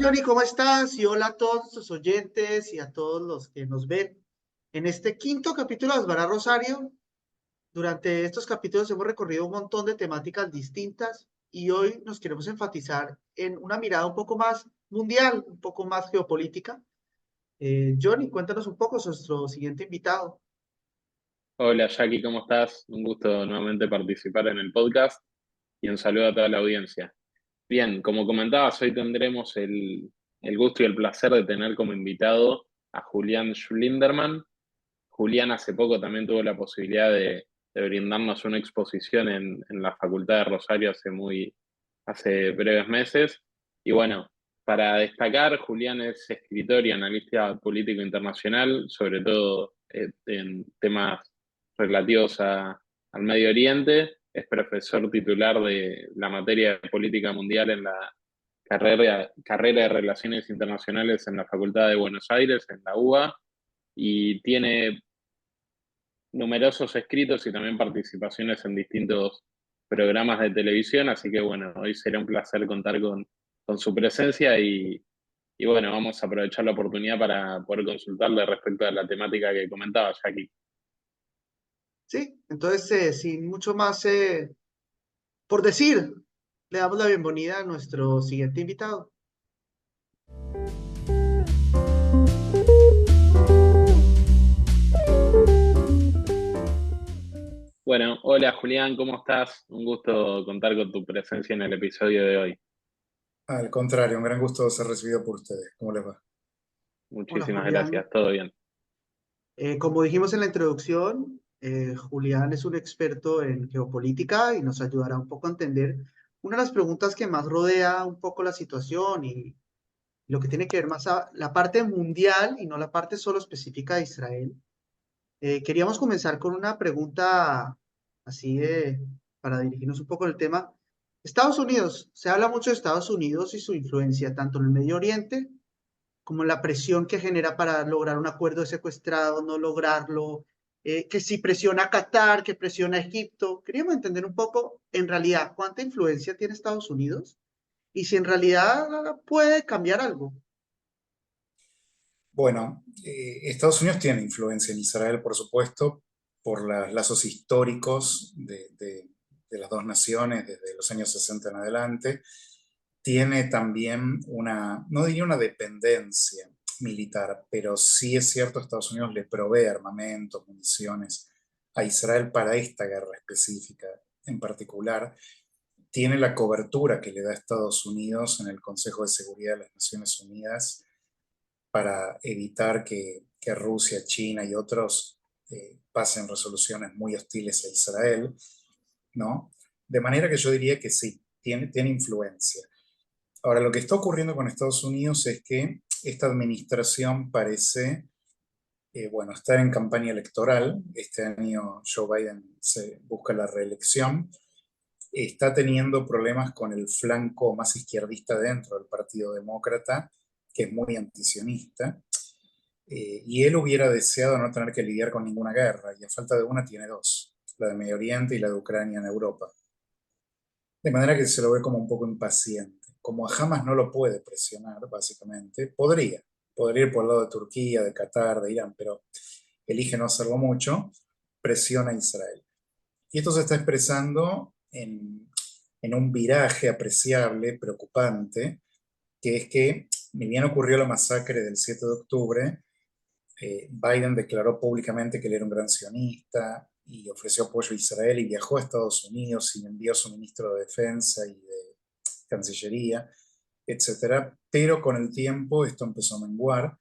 Johnny, ¿cómo estás? Y hola a todos tus oyentes y a todos los que nos ven. En este quinto capítulo de Asbara Rosario, durante estos capítulos hemos recorrido un montón de temáticas distintas y hoy nos queremos enfatizar en una mirada un poco más mundial, un poco más geopolítica. Johnny, cuéntanos un poco sobre nuestro siguiente invitado. Hola Jackie, ¿cómo estás? Un gusto nuevamente participar en el podcast y un saludo a toda la audiencia. Bien, como comentabas, hoy tendremos el gusto y el placer de tener como invitado a Julián Schlinderman. Julián hace poco también tuvo la posibilidad de brindarnos una exposición en la Facultad de Rosario hace breves meses. Y bueno, para destacar, Julián es escritor y analista político internacional, sobre todo en temas relativos al Medio Oriente. Es profesor titular de la materia de política mundial en la carrera de Relaciones Internacionales en la Facultad de Buenos Aires, en la UBA, y tiene numerosos escritos y también participaciones en distintos programas de televisión, así que bueno, hoy será un placer contar con su presencia y bueno, vamos a aprovechar la oportunidad para poder consultarle respecto a la temática que comentaba Jackie. Sí, entonces, sin mucho más por decir, le damos la bienvenida a nuestro siguiente invitado. Bueno, hola Julián, ¿cómo estás? Un gusto contar con tu presencia en el episodio de hoy. Al contrario, un gran gusto ser recibido por ustedes. ¿Cómo les va? Hola, Muchísimas Julián. gracias, todo bien. Como dijimos en la introducción, Julián es un experto en geopolítica y nos ayudará un poco a entender una de las preguntas que más rodea un poco la situación y lo que tiene que ver más a la parte mundial y no la parte solo específica de Israel. Queríamos comenzar con una pregunta así para dirigirnos un poco en el tema. Estados Unidos, se habla mucho de Estados Unidos y su influencia tanto en el Medio Oriente como la presión que genera para lograr un acuerdo de secuestrado, no lograrlo, que si presiona a Qatar, que presiona a Egipto. Queríamos entender un poco, en realidad, cuánta influencia tiene Estados Unidos y si en realidad puede cambiar algo. Bueno, Estados Unidos tiene influencia en Israel, por supuesto, por los lazos históricos de las dos naciones desde los años 60 en adelante. Tiene también no diría una dependencia militar, pero sí es cierto, Estados Unidos le provee armamentos, municiones a Israel para esta guerra específica en particular. Tiene la cobertura que le da Estados Unidos en el Consejo de Seguridad de las Naciones Unidas para evitar que Rusia, China y otros pasen resoluciones muy hostiles a Israel, ¿no? De manera que yo diría que sí, tiene influencia. Ahora, lo que está ocurriendo con Estados Unidos es que esta administración parece, bueno, estar en campaña electoral. Este año Joe Biden se busca la reelección. Está teniendo problemas con el flanco más izquierdista dentro del Partido Demócrata, que es muy antisionista, y él hubiera deseado no tener que lidiar con ninguna guerra, y a falta de una tiene dos, la de Medio Oriente y la de Ucrania en Europa. De manera que se lo ve como un poco impaciente. Como a Hamas no lo puede presionar, básicamente, podría ir por el lado de Turquía, de Qatar, de Irán, pero elige no hacerlo mucho, presiona a Israel. Y esto se está expresando en un viraje apreciable, preocupante, que es que, ni bien ocurrió la masacre del 7 de octubre, Biden declaró públicamente que él era un gran sionista y ofreció apoyo a Israel y viajó a Estados Unidos y envió a su ministro de Defensa y de Cancillería, etcétera. Pero con el tiempo esto empezó a menguar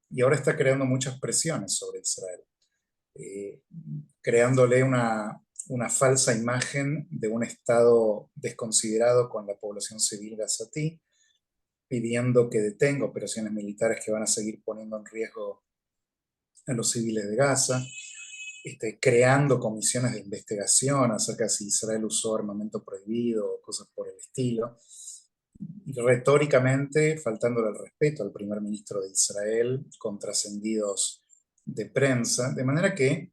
y ahora está creando muchas presiones sobre Israel, eh, creándole una falsa imagen de un Estado desconsiderado con la población civil gazatí, pidiendo que detenga operaciones militares que van a seguir poniendo en riesgo a los civiles de Gaza, creando comisiones de investigación acerca de si Israel usó armamento prohibido o cosas por el estilo, y retóricamente faltándole el respeto al primer ministro de Israel con trascendidos de prensa, de manera que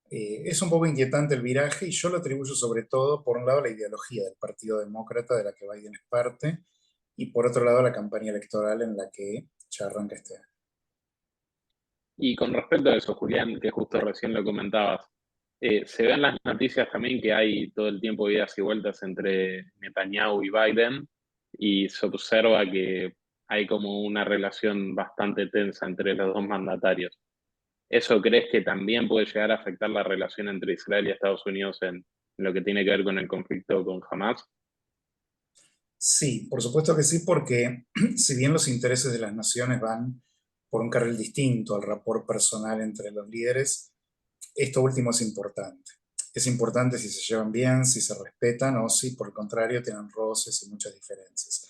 es un poco inquietante el viraje y yo lo atribuyo sobre todo, por un lado, a la ideología del Partido Demócrata de la que Biden es parte y por otro lado la campaña electoral en la que ya arranca este año. Y con respecto a eso, Julián, que justo recién lo comentabas, se ven las noticias también que hay todo el tiempo idas y vueltas entre Netanyahu y Biden, y se observa que hay como una relación bastante tensa entre los dos mandatarios. ¿Eso crees que también puede llegar a afectar la relación entre Israel y Estados Unidos en lo que tiene que ver con el conflicto con Hamas? Sí, por supuesto que sí, porque si bien los intereses de las naciones van por un carril distinto al rapport personal entre los líderes, esto último es importante. Es importante si se llevan bien, si se respetan o si por el contrario tienen roces y muchas diferencias.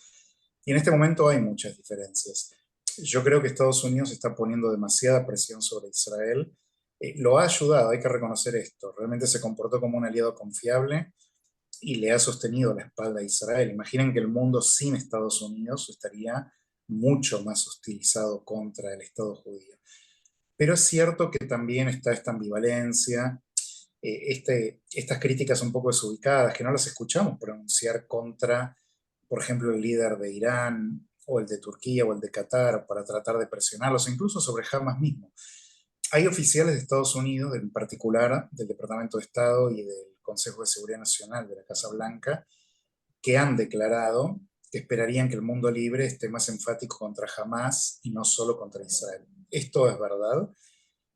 Y en este momento hay muchas diferencias. Yo creo que Estados Unidos está poniendo demasiada presión sobre Israel. Lo ha ayudado, hay que reconocer esto. Realmente se comportó como un aliado confiable y le ha sostenido la espalda a Israel. Imaginen que el mundo sin Estados Unidos estaría mucho más hostilizado contra el Estado judío. Pero es cierto que también está esta ambivalencia, estas críticas un poco desubicadas, que no las escuchamos pronunciar contra, por ejemplo, el líder de Irán, o el de Turquía, o el de Qatar, para tratar de presionarlos, incluso sobre Hamas mismo. Hay oficiales de Estados Unidos, en particular del Departamento de Estado y del Consejo de Seguridad Nacional de la Casa Blanca, que han declarado que esperarían que el mundo libre esté más enfático contra Hamas y no solo contra Israel. Esto es verdad,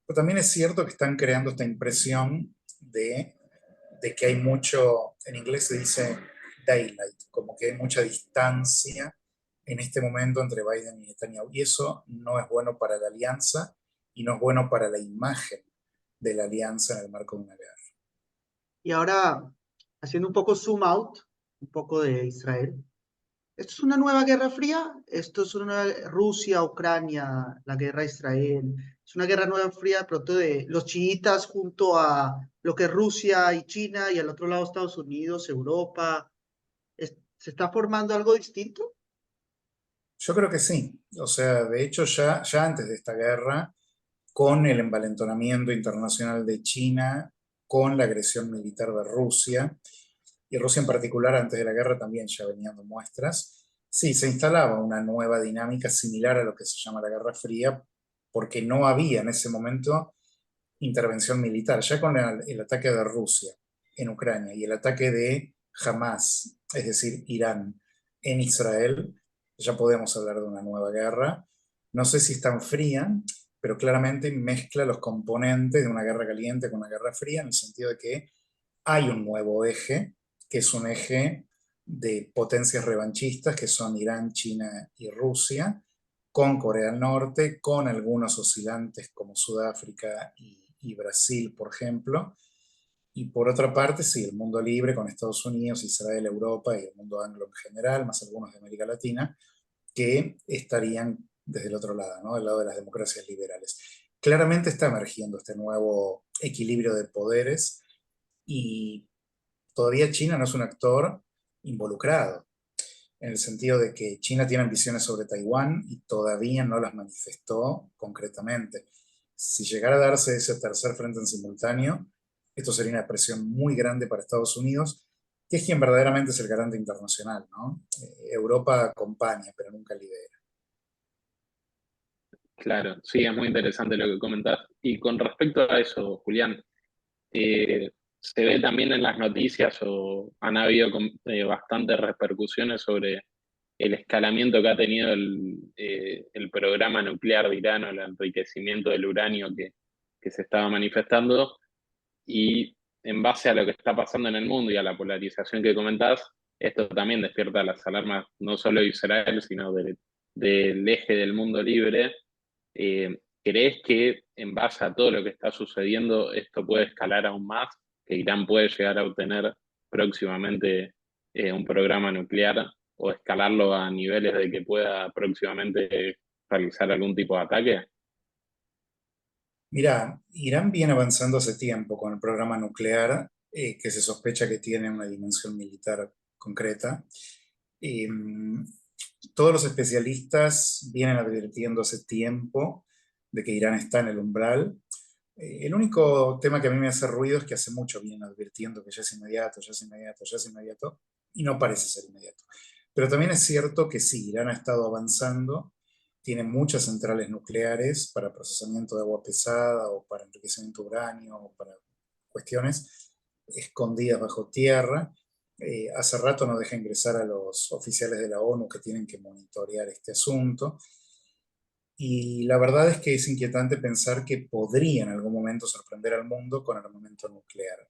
pero también es cierto que están creando esta impresión de que hay mucho, en inglés se dice daylight, como que hay mucha distancia en este momento entre Biden y Netanyahu. Y eso no es bueno para la alianza y no es bueno para la imagen de la alianza en el marco de una guerra. Y ahora, haciendo un poco zoom out, un poco de Israel. ¿Esto es una nueva guerra fría? ¿Esto es una Rusia, Ucrania, la guerra de Israel? ¿Es una guerra nueva fría de pronto de los chiitas junto a lo que es Rusia y China y al otro lado Estados Unidos, Europa? ¿Se está formando algo distinto? Yo creo que sí. O sea, de hecho, ya antes de esta guerra, con el envalentonamiento internacional de China, con la agresión militar de Rusia, y Rusia en particular antes de la guerra también ya venían dando muestras, sí, se instalaba una nueva dinámica similar a lo que se llama la Guerra Fría, porque no había en ese momento intervención militar. Ya con el ataque de Rusia en Ucrania y el ataque de Hamas, es decir, Irán, en Israel, ya podemos hablar de una nueva guerra. No sé si es tan fría, pero claramente mezcla los componentes de una guerra caliente con una guerra fría, en el sentido de que hay un nuevo eje, que es un eje de potencias revanchistas, que son Irán, China y Rusia, con Corea del Norte, con algunos oscilantes como Sudáfrica y Brasil, por ejemplo. Y por otra parte, sí, el mundo libre con Estados Unidos, Israel, Europa y el mundo anglo en general, más algunos de América Latina, que estarían desde el otro lado, ¿no? Del lado de las democracias liberales. Claramente está emergiendo este nuevo equilibrio de poderes y todavía China no es un actor involucrado, en el sentido de que China tiene ambiciones sobre Taiwán y todavía no las manifestó concretamente. Si llegara a darse ese tercer frente en simultáneo, esto sería una presión muy grande para Estados Unidos, que es quien verdaderamente es el garante internacional, ¿no? Europa acompaña, pero nunca lidera. Claro, sí, es muy interesante lo que comentás. Y con respecto a eso, Julián, se ve también en las noticias o han habido bastantes repercusiones sobre el escalamiento que ha tenido el programa nuclear de Irán o el enriquecimiento del uranio que se estaba manifestando. Y en base a lo que está pasando en el mundo y a la polarización que comentás, esto también despierta las alarmas no solo de Israel, sino del eje del mundo libre. ¿Crees que en base a todo lo que está sucediendo esto puede escalar aún más? ¿Que Irán puede llegar a obtener próximamente un programa nuclear o escalarlo a niveles de que pueda próximamente realizar algún tipo de ataque? Mira, Irán viene avanzando hace tiempo con el programa nuclear, que se sospecha que tiene una dimensión militar concreta. Eh, Todos los especialistas vienen advirtiendo hace tiempo de que Irán está en el umbral. El único tema que a mí me hace ruido es que hace mucho vienen advirtiendo que ya es inmediato, ya es inmediato, ya es inmediato, y no parece ser inmediato. Pero también es cierto que sí, Irán ha estado avanzando, tiene muchas centrales nucleares para procesamiento de agua pesada o para enriquecimiento de uranio o para cuestiones escondidas bajo tierra. Hace rato no deja ingresar a los oficiales de la ONU que tienen que monitorear este asunto. Y la verdad es que es inquietante pensar que podría en algún momento sorprender al mundo con armamento nuclear.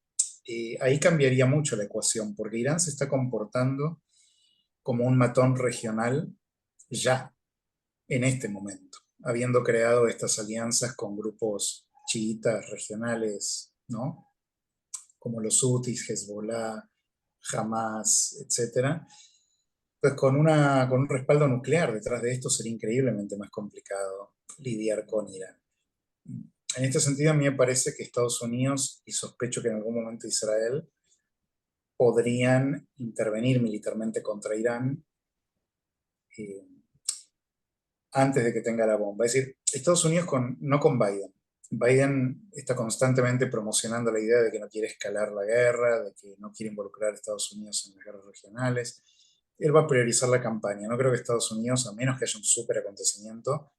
Ahí cambiaría mucho la ecuación, porque Irán se está comportando como un matón regional ya, en este momento, habiendo creado estas alianzas con grupos chiitas regionales, ¿no? Como los Hutis, Hezbollah, Hamas, etcétera. Pues con un respaldo nuclear detrás de esto sería increíblemente más complicado lidiar con Irán. En este sentido, a mí me parece que Estados Unidos, y sospecho que en algún momento Israel, podrían intervenir militarmente contra Irán eh, antes de que tenga la bomba. Es decir, Estados Unidos no con Biden. Biden está constantemente promocionando la idea de que no quiere escalar la guerra, de que no quiere involucrar a Estados Unidos en las guerras regionales. Él va a priorizar la campaña. No creo que Estados Unidos, a menos que haya un súper acontecimiento,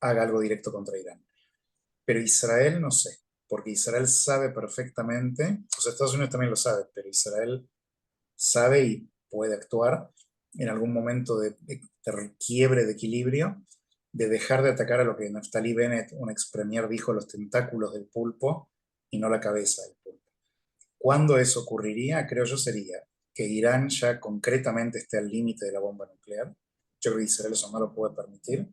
haga algo directo contra Irán. Pero Israel no sé, porque Israel sabe perfectamente, o sea, Estados Unidos también lo sabe, pero Israel sabe y puede actuar en algún momento de quiebre de equilibrio, de dejar de atacar a lo que Naftali Bennett, un ex premier, dijo, los tentáculos del pulpo y no la cabeza del pulpo. ¿Cuándo eso ocurriría? Creo yo sería que Irán ya concretamente esté al límite de la bomba nuclear. Yo creo que Israel eso no lo puede permitir.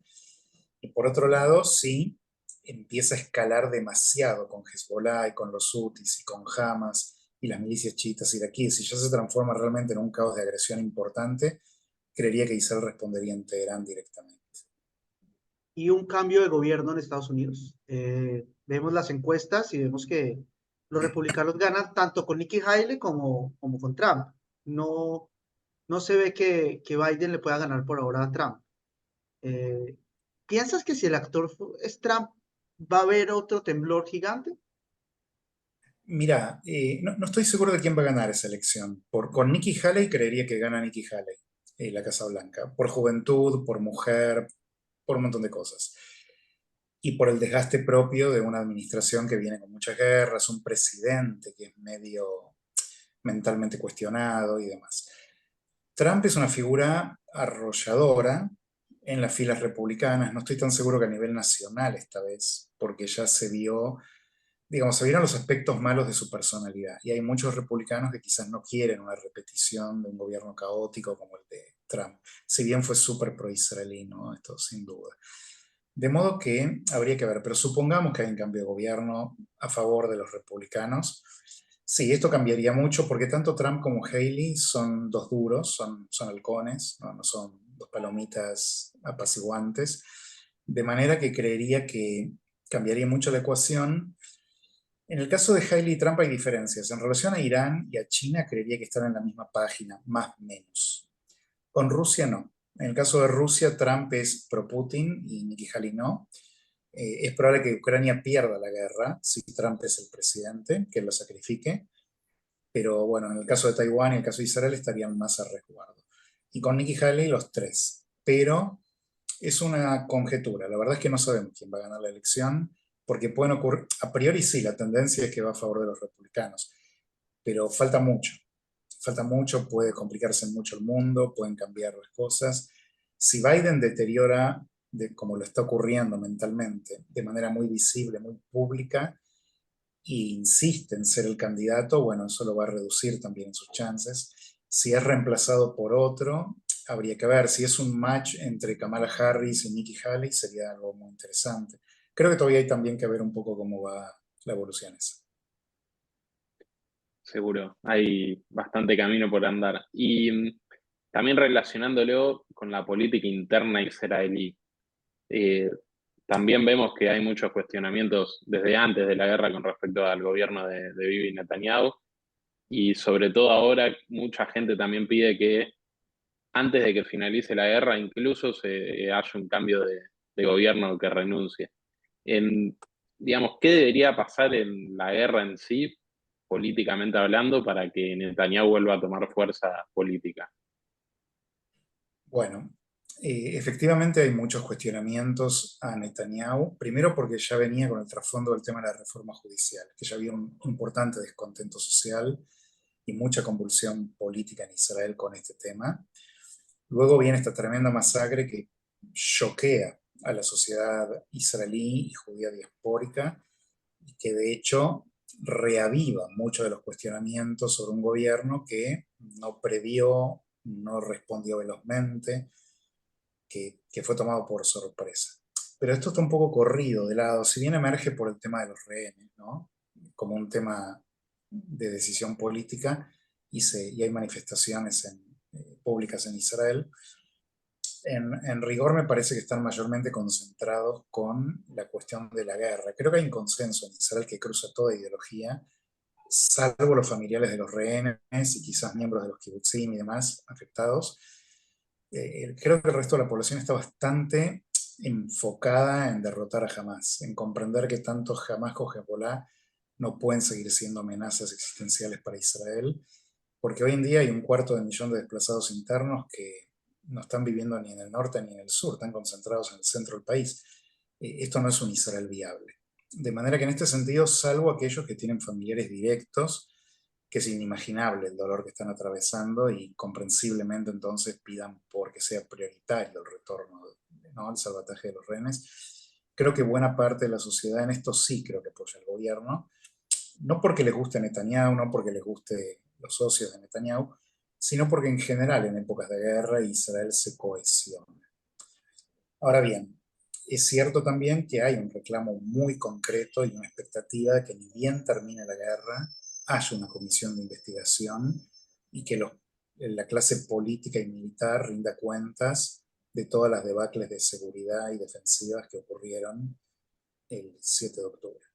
Y por otro lado, si empieza a escalar demasiado con Hezbollah y con los Hutis y con Hamas y las milicias chiitas iraquíes, si ya se transforma realmente en un caos de agresión importante, creería que Israel respondería en Teherán directamente. Y un cambio de gobierno en Estados Unidos. Vemos las encuestas y vemos que los republicanos ganan tanto con Nikki Haley como con Trump. No, no se ve que Biden le pueda ganar por ahora a Trump. Eh, ¿Piensas que si el actor es Trump, va a haber otro temblor gigante? Mira, no estoy seguro de quién va a ganar esa elección. Con Nikki Haley creería que gana Nikki Haley, la Casa Blanca, por juventud, por mujer, por un montón de cosas. Y por el desgaste propio de una administración que viene con muchas guerras, un presidente que es medio mentalmente cuestionado y demás. Trump es una figura arrolladora en las filas republicanas, no estoy tan seguro que a nivel nacional esta vez, porque ya se vio, digamos, se vieron los aspectos malos de su personalidad, y hay muchos republicanos que quizás no quieren una repetición de un gobierno caótico como el de Trump, si bien fue súper pro-israelí, ¿no? Esto sin duda. De modo que habría que ver, pero supongamos que hay un cambio de gobierno a favor de los republicanos. Sí, esto cambiaría mucho porque tanto Trump como Haley son dos duros, son halcones, no son dos palomitas apaciguantes, de manera que creería que cambiaría mucho la ecuación. En el caso de Haley y Trump hay diferencias. En relación a Irán y a China, creería que están en la misma página, más o menos. Con Rusia no. En el caso de Rusia, Trump es pro-Putin y Nikki Haley no. Es probable que Ucrania pierda la guerra si Trump es el presidente, que lo sacrifique. Pero bueno, en el caso de Taiwán y el caso de Israel estarían más a resguardo. Y con Nikki Haley los tres. Pero es una conjetura. La verdad es que no sabemos quién va a ganar la elección, porque pueden ocurrir, a priori sí, la tendencia es que va a favor de los republicanos, pero falta mucho, puede complicarse mucho el mundo, pueden cambiar las cosas. Si Biden deteriora, como lo está ocurriendo mentalmente, de manera muy visible, muy pública, e insiste en ser el candidato, bueno, eso lo va a reducir también sus chances. Si es reemplazado por otro, habría que ver. Si es un match entre Kamala Harris y Nikki Haley, sería algo muy interesante. Creo que todavía hay también que ver un poco cómo va la evolución esa. Seguro, hay bastante camino por andar. Y también relacionándolo con la política interna israelí, eh, también vemos que hay muchos cuestionamientos desde antes de la guerra con respecto al gobierno de Bibi Netanyahu, y sobre todo ahora mucha gente también pide que antes de que finalice la guerra incluso haya un cambio de gobierno que renuncie. En, digamos, ¿qué debería pasar en la guerra en sí, políticamente hablando, para que Netanyahu vuelva a tomar fuerza política? Bueno, efectivamente hay muchos cuestionamientos a Netanyahu, primero porque ya venía con el trasfondo del tema de la reforma judicial, que ya había un importante descontento social y mucha convulsión política en Israel con este tema. Luego viene esta tremenda masacre que choquea a la sociedad israelí y judía diaspórica y que de hecho reaviva muchos de los cuestionamientos sobre un gobierno que no previó, no respondió velozmente, que fue tomado por sorpresa. Pero esto está un poco corrido de lado, si bien emerge por el tema de los rehenes, ¿no? Como un tema de decisión política y hay manifestaciones públicas en Israel. En rigor me parece que están mayormente concentrados con la cuestión de la guerra. Creo que hay un consenso en Israel que cruza toda ideología, salvo los familiares de los rehenes y quizás miembros de los kibutzim y demás afectados. Creo que el resto de la población está bastante enfocada en derrotar a Hamas, en comprender que tanto Hamas como Hezbollah no pueden seguir siendo amenazas existenciales para Israel, porque hoy en día hay 250.000 de desplazados internos que no están viviendo ni en el norte ni en el sur, están concentrados en el centro del país. Esto no es un Israel viable. De manera que en este sentido, salvo aquellos que tienen familiares directos, que es inimaginable el dolor que están atravesando y comprensiblemente entonces pidan porque sea prioritario el retorno, ¿no?, al salvataje de los rehenes. Creo que buena parte de la sociedad en esto sí creo que apoya al gobierno, no porque les guste Netanyahu, no porque les guste los socios de Netanyahu, sino porque en general en épocas de guerra Israel se cohesiona. Ahora bien, es cierto también que hay un reclamo muy concreto y una expectativa de que ni bien termine la guerra, haya una comisión de investigación y que la clase política y militar rinda cuentas de todas las debacles de seguridad y defensivas que ocurrieron el 7 de octubre.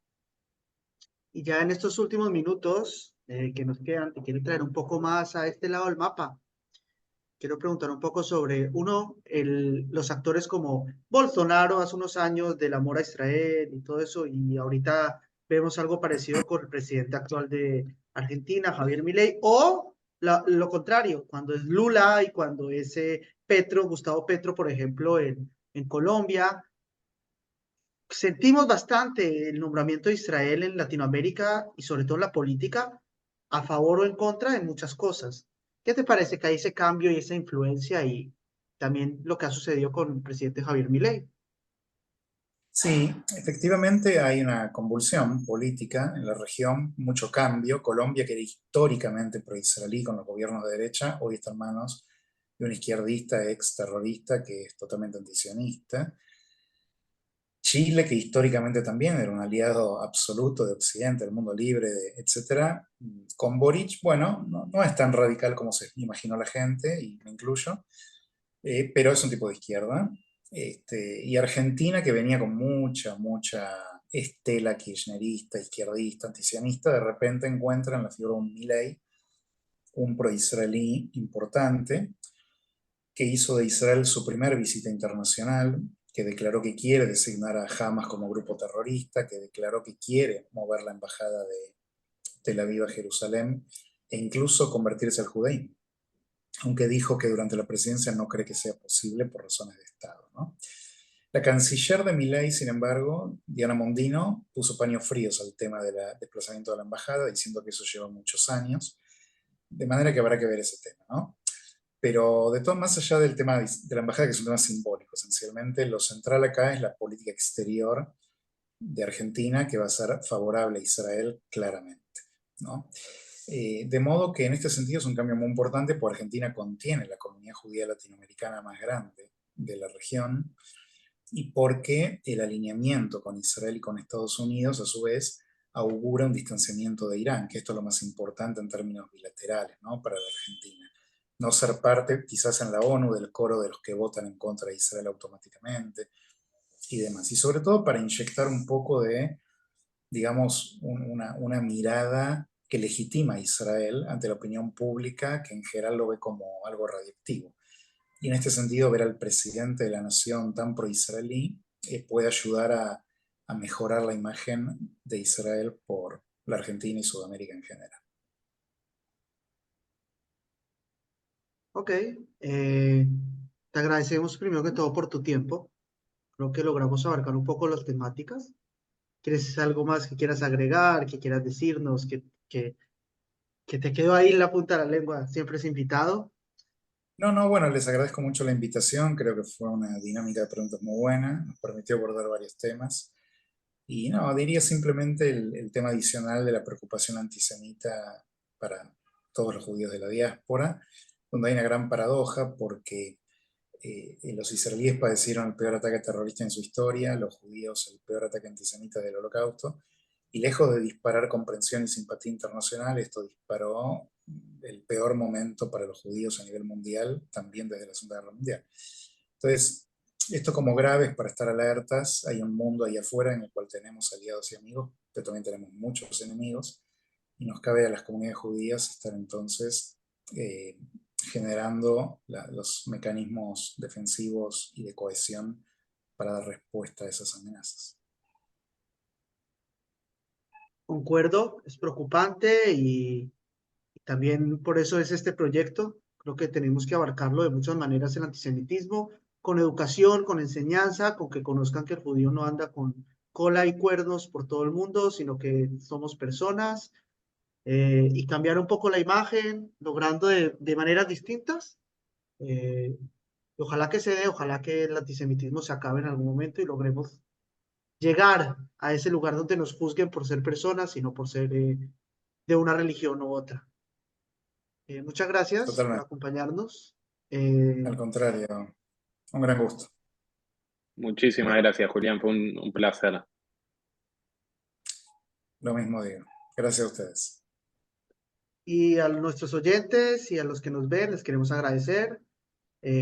Y ya en estos últimos minutos que nos quedan, te quiero traer un poco más a este lado del mapa. Quiero preguntar un poco sobre, uno, los actores como Bolsonaro hace unos años del amor a Israel y todo eso, y ahorita vemos algo parecido con el presidente actual de Argentina, Javier Milei, o lo contrario, cuando es Lula y cuando es Petro, Gustavo Petro, por ejemplo, en Colombia. Sentimos bastante el nombramiento de Israel en Latinoamérica y sobre todo en la política, a favor o en contra en muchas cosas. ¿Qué te parece que hay ese cambio y esa influencia y también lo que ha sucedido con el presidente Javier Milei? Sí, efectivamente hay una convulsión política en la región, mucho cambio. Colombia, que era históricamente pro-israelí con los gobiernos de derecha, hoy está en manos de un izquierdista ex-terrorista que es totalmente antisionista. Chile, que históricamente también era un aliado absoluto de Occidente, del mundo libre, etc. Con Boric, bueno, no es tan radical como se imaginó la gente, y me incluyo, pero es un tipo de izquierda. Y Argentina, que venía con mucha estela kirchnerista, izquierdista, antisionista, de repente encuentra en la figura de un Milei, un pro-israelí importante, que hizo de Israel su primera visita internacional, que declaró que quiere designar a Hamas como grupo terrorista, que declaró que quiere mover la embajada de Tel Aviv a Jerusalén e incluso convertirse al judaísmo, aunque dijo que durante la presidencia no cree que sea posible por razones de Estado, ¿no? La canciller de Milei, sin embargo, Diana Mondino, puso paños fríos al tema del desplazamiento de la embajada, diciendo que eso lleva muchos años, de manera que habrá que ver ese tema, ¿no? Pero de todo, más allá del tema de la embajada, que es un tema simbólico, esencialmente, lo central acá es la política exterior de Argentina, que va a ser favorable a Israel claramente, ¿no? De modo que en este sentido es un cambio muy importante, porque Argentina contiene la comunidad judía latinoamericana más grande de la región, y porque el alineamiento con Israel y con Estados Unidos, a su vez, augura un distanciamiento de Irán, que esto es lo más importante en términos bilaterales, ¿no?, para la Argentina. No ser parte, quizás en la ONU, del coro de los que votan en contra de Israel automáticamente y demás. Y sobre todo para inyectar un poco de, digamos, una mirada que legitima a Israel ante la opinión pública, que en general lo ve como algo radiactivo. Y en este sentido, ver al presidente de la nación tan pro-israelí puede ayudar a mejorar la imagen de Israel por la Argentina y Sudamérica en general. Ok, Te agradecemos primero que todo por tu tiempo. Creo que logramos abarcar un poco las temáticas. ¿Quieres algo más que quieras agregar, que quieras decirnos, que te quedó ahí en la punta de la lengua? Siempre es invitado. No, no, bueno, les agradezco mucho la invitación, creo que fue una dinámica de preguntas muy buena, nos permitió abordar varios temas. Y no, diría simplemente el tema adicional de la preocupación antisemita para todos los judíos de la diáspora, donde hay una gran paradoja porque los israelíes padecieron el peor ataque terrorista en su historia, los judíos el peor ataque antisemita del Holocausto, y lejos de disparar comprensión y simpatía internacional, esto disparó el peor momento para los judíos a nivel mundial, también desde la Segunda Guerra Mundial. Entonces, esto como grave es para estar alertas. Hay un mundo ahí afuera en el cual tenemos aliados y amigos, pero también tenemos muchos enemigos, y nos cabe a las comunidades judías estar entonces generando los mecanismos defensivos y de cohesión para dar respuesta a esas amenazas. Concuerdo, es preocupante y también por eso es este proyecto. Creo que tenemos que abarcarlo de muchas maneras el antisemitismo, con educación, con enseñanza, con que conozcan que el judío no anda con cola y cuernos por todo el mundo, sino que somos personas, y cambiar un poco la imagen, logrando de maneras distintas. Eh, Ojalá que se dé, ojalá que el antisemitismo se acabe en algún momento y logremos llegar a ese lugar donde nos juzguen por ser personas, sino por ser de una religión u otra. Muchas gracias por Totalmente. acompañarnos. Al contrario, un gran gusto. Muchísimas gracias, Julián, fue un placer. Lo mismo digo. Gracias a ustedes. Y a nuestros oyentes y a los que nos ven, les queremos agradecer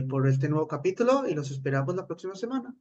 por este nuevo capítulo y los esperamos la próxima semana.